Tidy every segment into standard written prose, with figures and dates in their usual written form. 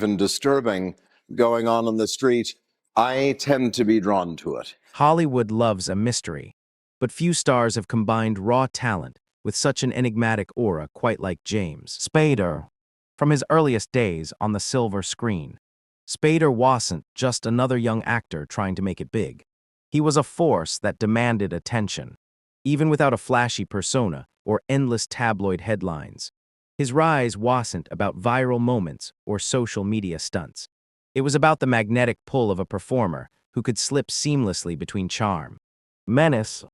and disturbing going on the street, I tend to be drawn to it. Hollywood loves a mystery, but few stars have combined raw talent with such an enigmatic aura quite like James Spader. From his earliest days on the silver screen, Spader wasn't just another young actor trying to make it big. He was a force that demanded attention, even without a flashy persona or endless tabloid headlines. His rise wasn't about viral moments or social media stunts. It was about the magnetic pull of a performer who could slip seamlessly between charm, menace,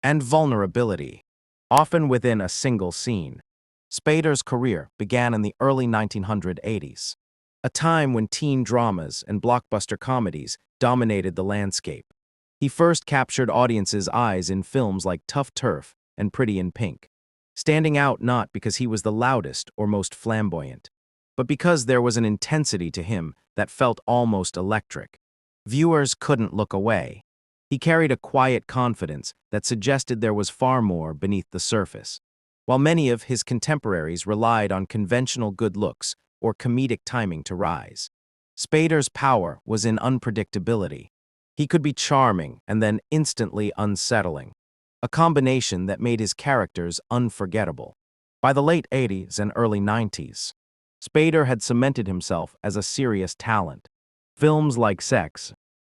and vulnerability, often within a single scene. Spader's career began in the early 1980s, a time when teen dramas and blockbuster comedies dominated the landscape. He first captured audiences' eyes in films like Tough Turf and Pretty in Pink, standing out not because he was the loudest or most flamboyant, but because there was an intensity to him that felt almost electric. Viewers couldn't look away. He carried a quiet confidence that suggested there was far more beneath the surface. While many of his contemporaries relied on conventional good looks or comedic timing to rise, Spader's power was in unpredictability. He could be charming and then instantly unsettling, a combination that made his characters unforgettable. By the late 80s and early 90s, Spader had cemented himself as a serious talent. Films like Sex,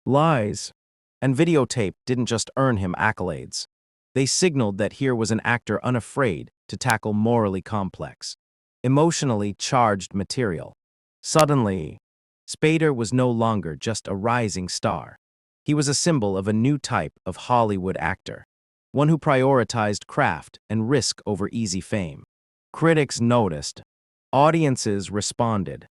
Lies, and Videotape didn't just earn him accolades. They signaled that here was an actor unafraid to tackle morally complex, emotionally charged material. Suddenly, Spader was no longer just a rising star. He was a symbol of a new type of Hollywood actor, one who prioritized craft and risk over easy fame. Critics noticed, audiences responded,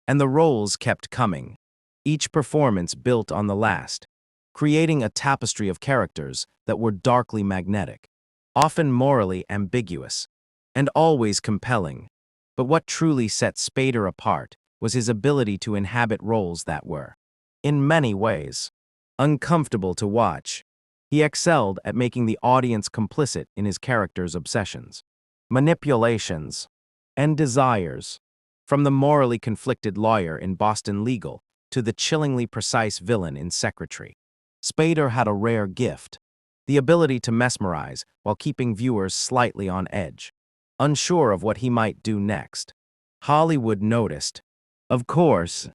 and the roles kept coming, each performance built on the last, creating a tapestry of characters that were darkly magnetic, often morally ambiguous, and always compelling. But what truly set Spader apart was his ability to inhabit roles that were, in many ways, uncomfortable to watch. He excelled at making the audience complicit in his character's obsessions, manipulations, and desires. From the morally conflicted lawyer in Boston Legal to the chillingly precise villain in Secretary, Spader had a rare gift, the ability to mesmerize while keeping viewers slightly on edge, unsure of what he might do next. Hollywood noticed, of course,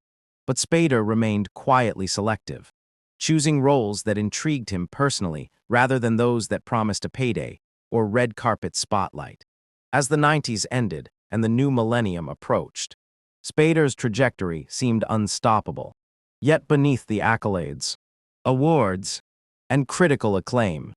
but Spader remained quietly selective, choosing roles that intrigued him personally rather than those that promised a payday or red carpet spotlight. As the 90s ended and the new millennium approached, Spader's trajectory seemed unstoppable. Yet beneath the accolades, awards, and critical acclaim,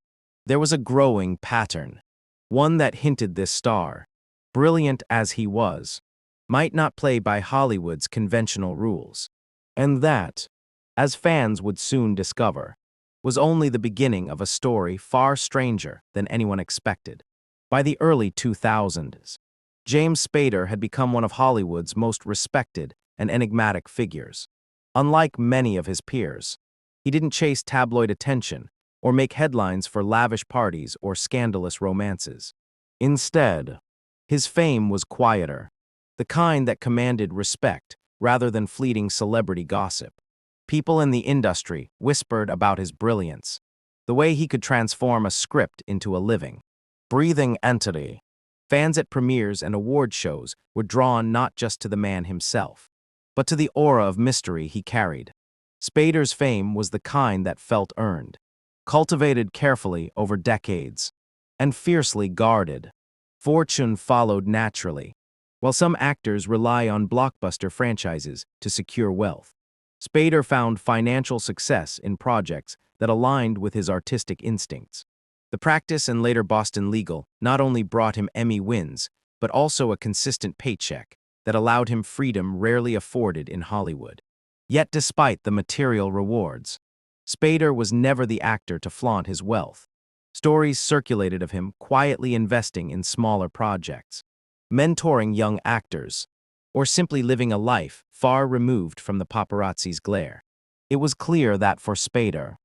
there was a growing pattern, one that hinted this star, brilliant as he was, might not play by Hollywood's conventional rules. And that, as fans would soon discover, was only the beginning of a story far stranger than anyone expected. By the early 2000s, James Spader had become one of Hollywood's most respected and enigmatic figures. Unlike many of his peers, he didn't chase tabloid attention or make headlines for lavish parties or scandalous romances. Instead, his fame was quieter, the kind that commanded respect rather than fleeting celebrity gossip. People in the industry whispered about his brilliance, the way he could transform a script into a living, breathing entity. Fans at premieres and award shows were drawn not just to the man himself, but to the aura of mystery he carried. Spader's fame was the kind that felt earned, cultivated carefully over decades, and fiercely guarded. Fortune followed naturally. While some actors rely on blockbuster franchises to secure wealth, Spader found financial success in projects that aligned with his artistic instincts. The practice and later Boston Legal not only brought him Emmy wins, but also a consistent paycheck that allowed him freedom rarely afforded in Hollywood. Yet despite the material rewards, Spader was never the actor to flaunt his wealth. Stories circulated of him quietly investing in smaller projects, mentoring young actors, or simply living a life far removed from the paparazzi's glare. It was clear that for Spader,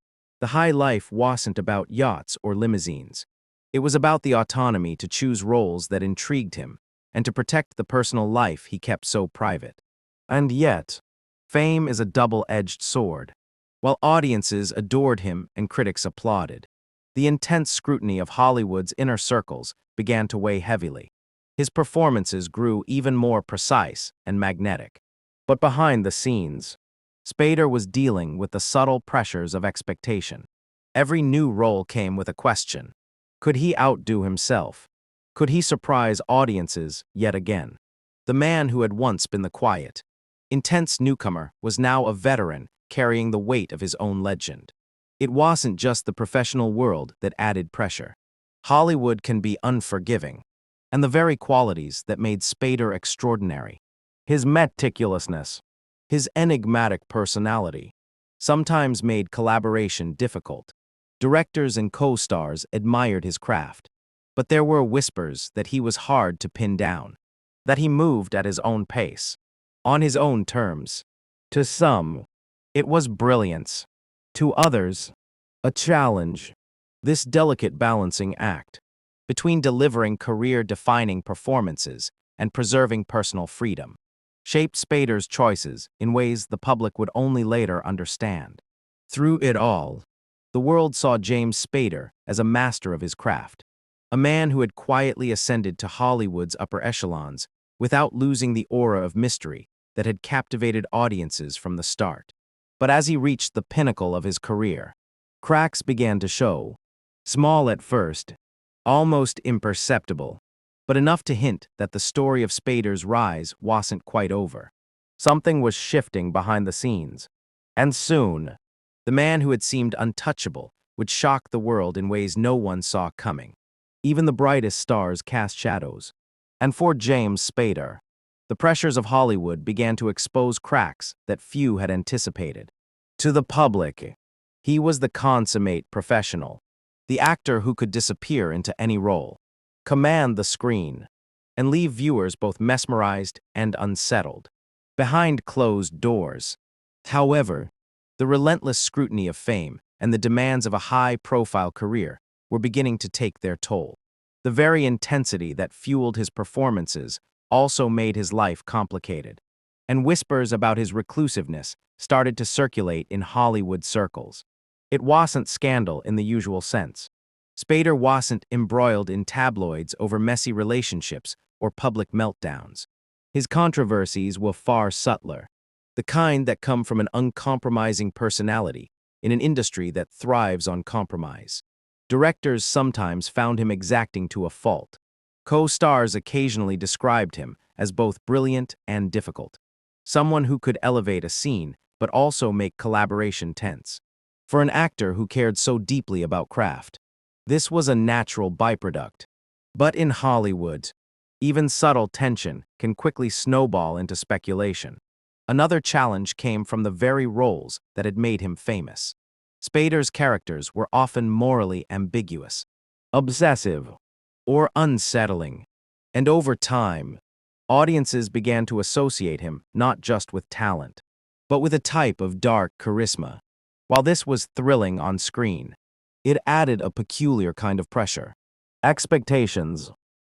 the high life wasn't about yachts or limousines. It was about the autonomy to choose roles that intrigued him and to protect the personal life he kept so private. And yet, Fame is a double-edged sword. While audiences adored him and critics applauded, the intense scrutiny of Hollywood's inner circles began to weigh heavily. His performances grew even more precise and magnetic. But behind the scenes, Spader was dealing with the subtle pressures of expectation. Every new role came with a question. Could he outdo himself? Could he surprise audiences yet again? The man who had once been the quiet, intense newcomer was now a veteran carrying the weight of his own legend. It wasn't just the professional world that added pressure. Hollywood can be unforgiving, and the very qualities that made Spader extraordinary, his meticulousness, his enigmatic personality, sometimes made collaboration difficult. Directors and co-stars admired his craft, but there were whispers that he was hard to pin down, that he moved at his own pace, on his own terms. To some, it was brilliance. To others, a challenge. This delicate balancing act between delivering career-defining performances and preserving personal freedom shaped Spader's choices in ways the public would only later understand. Through it all, the world saw James Spader as a master of his craft, a man who had quietly ascended to Hollywood's upper echelons without losing the aura of mystery that had captivated audiences from the start. But as he reached the pinnacle of his career, cracks began to show, small at first, almost imperceptible, but enough to hint that the story of Spader's rise wasn't quite over. Something was shifting behind the scenes, and soon, the man who had seemed untouchable would shock the world in ways no one saw coming. Even the brightest stars cast shadows. And for James Spader, the pressures of Hollywood began to expose cracks that few had anticipated. To the public, he was the consummate professional, the actor who could disappear into any role, command the screen, and leave viewers both mesmerized and unsettled. Behind closed doors, however, the relentless scrutiny of fame and the demands of a high-profile career were beginning to take their toll. The very intensity that fueled his performances also made his life complicated, and whispers about his reclusiveness started to circulate in Hollywood circles. It wasn't scandal in the usual sense. Spader wasn't embroiled in tabloids over messy relationships or public meltdowns. His controversies were far subtler, the kind that come from an uncompromising personality in an industry that thrives on compromise. Directors sometimes found him exacting to a fault. Co-stars occasionally described him as both brilliant and difficult, someone who could elevate a scene but also make collaboration tense. For an actor who cared so deeply about craft, this was a natural byproduct. But in Hollywood, even subtle tension can quickly snowball into speculation. Another challenge came from the very roles that had made him famous. Spader's characters were often morally ambiguous, obsessive, or unsettling, and over time, audiences began to associate him not just with talent, but with a type of dark charisma. While this was thrilling on screen, it added a peculiar kind of pressure. Expectations.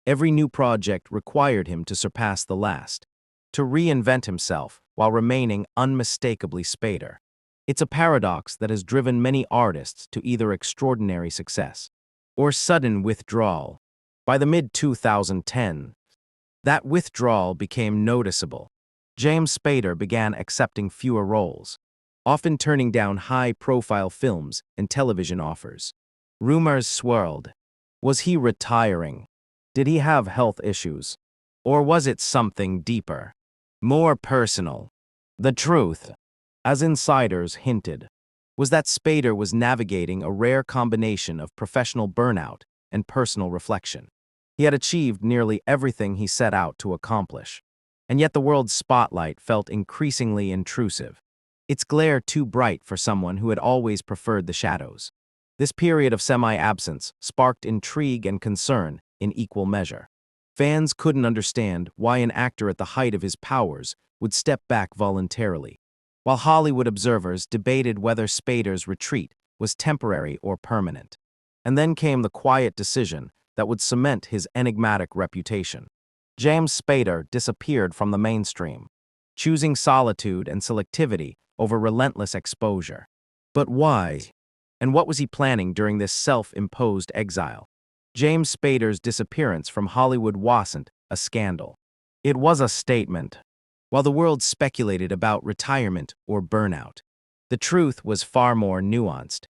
Every new project required him to surpass the last, to reinvent himself while remaining unmistakably Spader. It's a paradox that has driven many artists to either extraordinary success or sudden withdrawal. By the mid-2010s, that withdrawal became noticeable. James Spader began accepting fewer roles, often turning down high-profile films and television offers. Rumors swirled. Was he retiring? Did he have health issues? Or was it something deeper, more personal? The truth, as insiders hinted, was that Spader was navigating a rare combination of professional burnout and personal reflection. He had achieved nearly everything he set out to accomplish, and yet the world's spotlight felt increasingly intrusive, its glare too bright for someone who had always preferred the shadows. This period of semi-absence sparked intrigue and concern in equal measure. Fans couldn't understand why an actor at the height of his powers would step back voluntarily, while Hollywood observers debated whether Spader's retreat was temporary or permanent. And then came the quiet decision that would cement his enigmatic reputation. James Spader disappeared from the mainstream. choosing solitude and selectivity over relentless exposure. But why? And what was he planning during this self-imposed exile? James Spader's disappearance from Hollywood wasn't a scandal. It was a statement. While the world speculated about retirement or burnout, the truth was far more nuanced.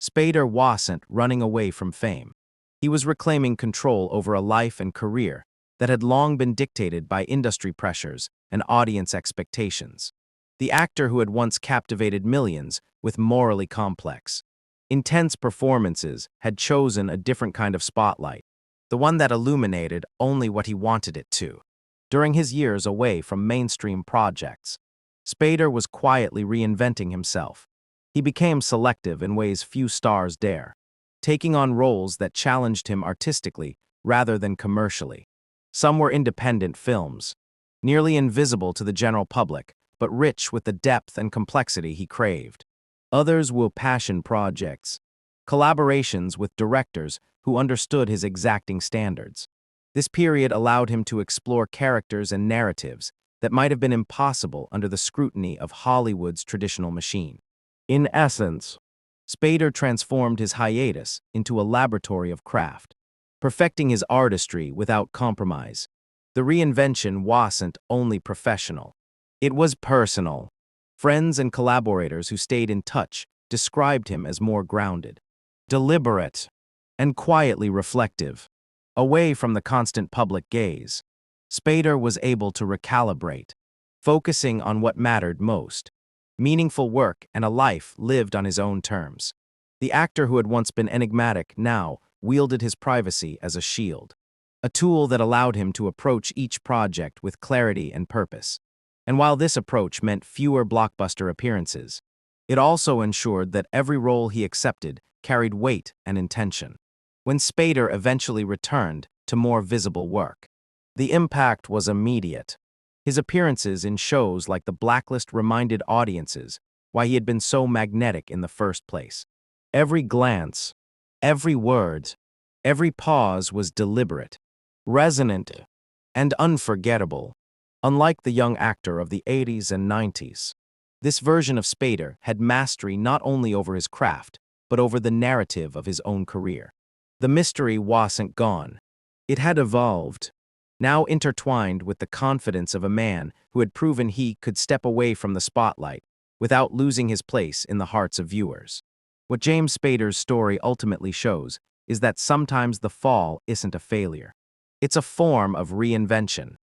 Spader wasn't running away from fame. He was reclaiming control over a life and career that had long been dictated by industry pressures and audience expectations. The actor who had once captivated millions with morally complex, intense performances had chosen a different kind of spotlight, the one that illuminated only what he wanted it to. During his years away from mainstream projects, Spader was quietly reinventing himself. He became selective in ways few stars dare, taking on roles that challenged him artistically rather than commercially. Some were independent films, nearly invisible to the general public, but rich with the depth and complexity he craved. Others were passion projects, collaborations with directors who understood his exacting standards. This period allowed him to explore characters and narratives that might have been impossible under the scrutiny of Hollywood's traditional machine. In essence, Spader transformed his hiatus into a laboratory of craft, perfecting his artistry without compromise. The reinvention wasn't only professional, it was personal. Friends and collaborators who stayed in touch described him as more grounded, deliberate, and quietly reflective. Away from the constant public gaze, Spader was able to recalibrate, focusing on what mattered most: meaningful work and a life lived on his own terms. The actor who had once been enigmatic now wielded his privacy as a shield, a tool that allowed him to approach each project with clarity and purpose. And while this approach meant fewer blockbuster appearances, it also ensured that every role he accepted carried weight and intention. When Spader eventually returned to more visible work, the impact was immediate. His appearances in shows like The Blacklist reminded audiences why he had been so magnetic in the first place. Every glance, every word, every pause was deliberate, resonant, and unforgettable. Unlike the young actor of the 80s and 90s, this version of Spader had mastery not only over his craft, but over the narrative of his own career. The mystery wasn't gone. It had evolved, now intertwined with the confidence of a man who had proven he could step away from the spotlight without losing his place in the hearts of viewers. What James Spader's story ultimately shows is that sometimes the fall isn't a failure. It's a form of reinvention.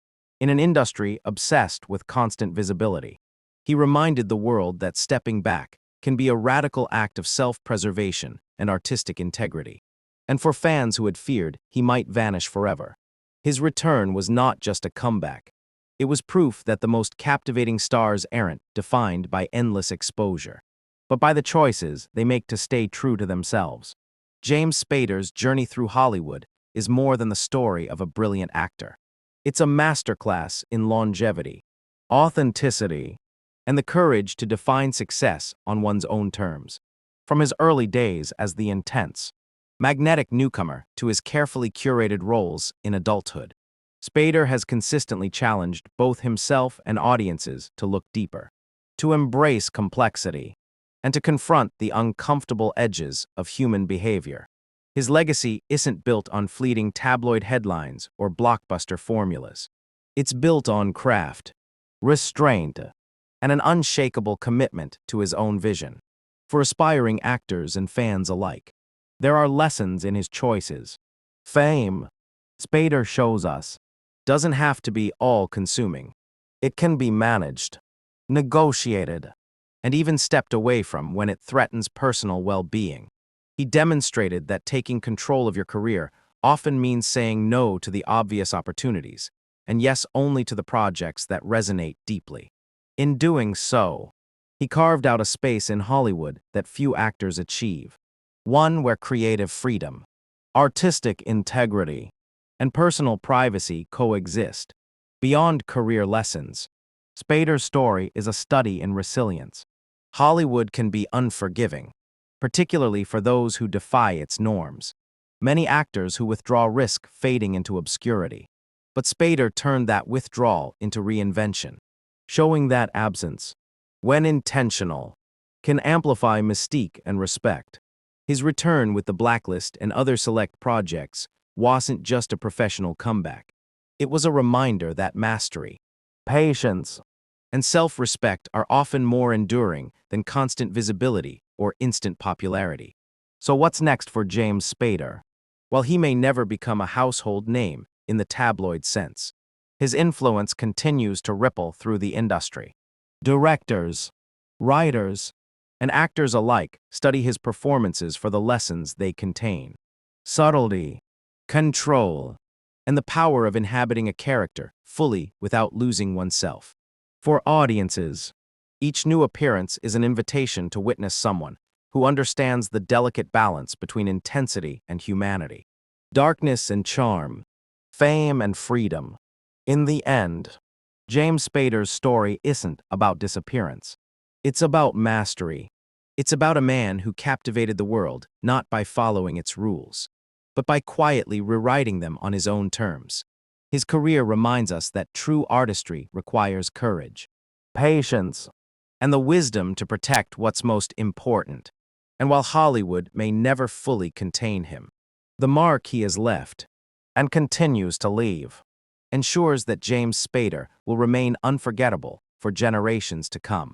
In an industry obsessed with constant visibility, he reminded the world that stepping back can be a radical act of self-preservation and artistic integrity. And for fans who had feared he might vanish forever, his return was not just a comeback. It was proof that the most captivating stars aren't defined by endless exposure, but by the choices they make to stay true to themselves. James Spader's journey through Hollywood is more than the story of a brilliant actor. It's a masterclass in longevity, authenticity, and the courage to define success on one's own terms. From his early days as the intense, magnetic newcomer to his carefully curated roles in adulthood, Spader has consistently challenged both himself and audiences to look deeper, to embrace complexity, and to confront the uncomfortable edges of human behavior. His legacy isn't built on fleeting tabloid headlines or blockbuster formulas. It's built on craft, restraint, and an unshakable commitment to his own vision. For aspiring actors and fans alike, there are lessons in his choices. Fame, Spader shows us, doesn't have to be all-consuming. It can be managed, negotiated, and even stepped away from when it threatens personal well-being. He demonstrated that taking control of your career often means saying no to the obvious opportunities, and yes only to the projects that resonate deeply. In doing so, he carved out a space in Hollywood that few actors achieve, one where creative freedom, artistic integrity, and personal privacy coexist. Beyond career lessons, Spader's story is a study in resilience. Hollywood can be unforgiving, particularly for those who defy its norms. Many actors who withdraw risk fading into obscurity. But Spader turned that withdrawal into reinvention, showing that absence, when intentional, can amplify mystique and respect. His return with the Blacklist and other select projects wasn't just a professional comeback. It was a reminder that mastery, patience, and self-respect are often more enduring than constant visibility or instant popularity. So what's next for James Spader? While he may never become a household name in the tabloid sense, his influence continues to ripple through the industry. Directors, writers, and actors alike study his performances for the lessons they contain. Subtlety, control, and the power of inhabiting a character fully without losing oneself. For audiences, each new appearance is an invitation to witness someone who understands the delicate balance between intensity and humanity, darkness and charm, fame and freedom. In the end, James Spader's story isn't about disappearance. It's about mastery. It's about a man who captivated the world not by following its rules, but by quietly rewriting them on his own terms. His career reminds us that true artistry requires courage, patience, and the wisdom to protect what's most important. And while Hollywood may never fully contain him, the mark he has left, and continues to leave, ensures that James Spader will remain unforgettable for generations to come.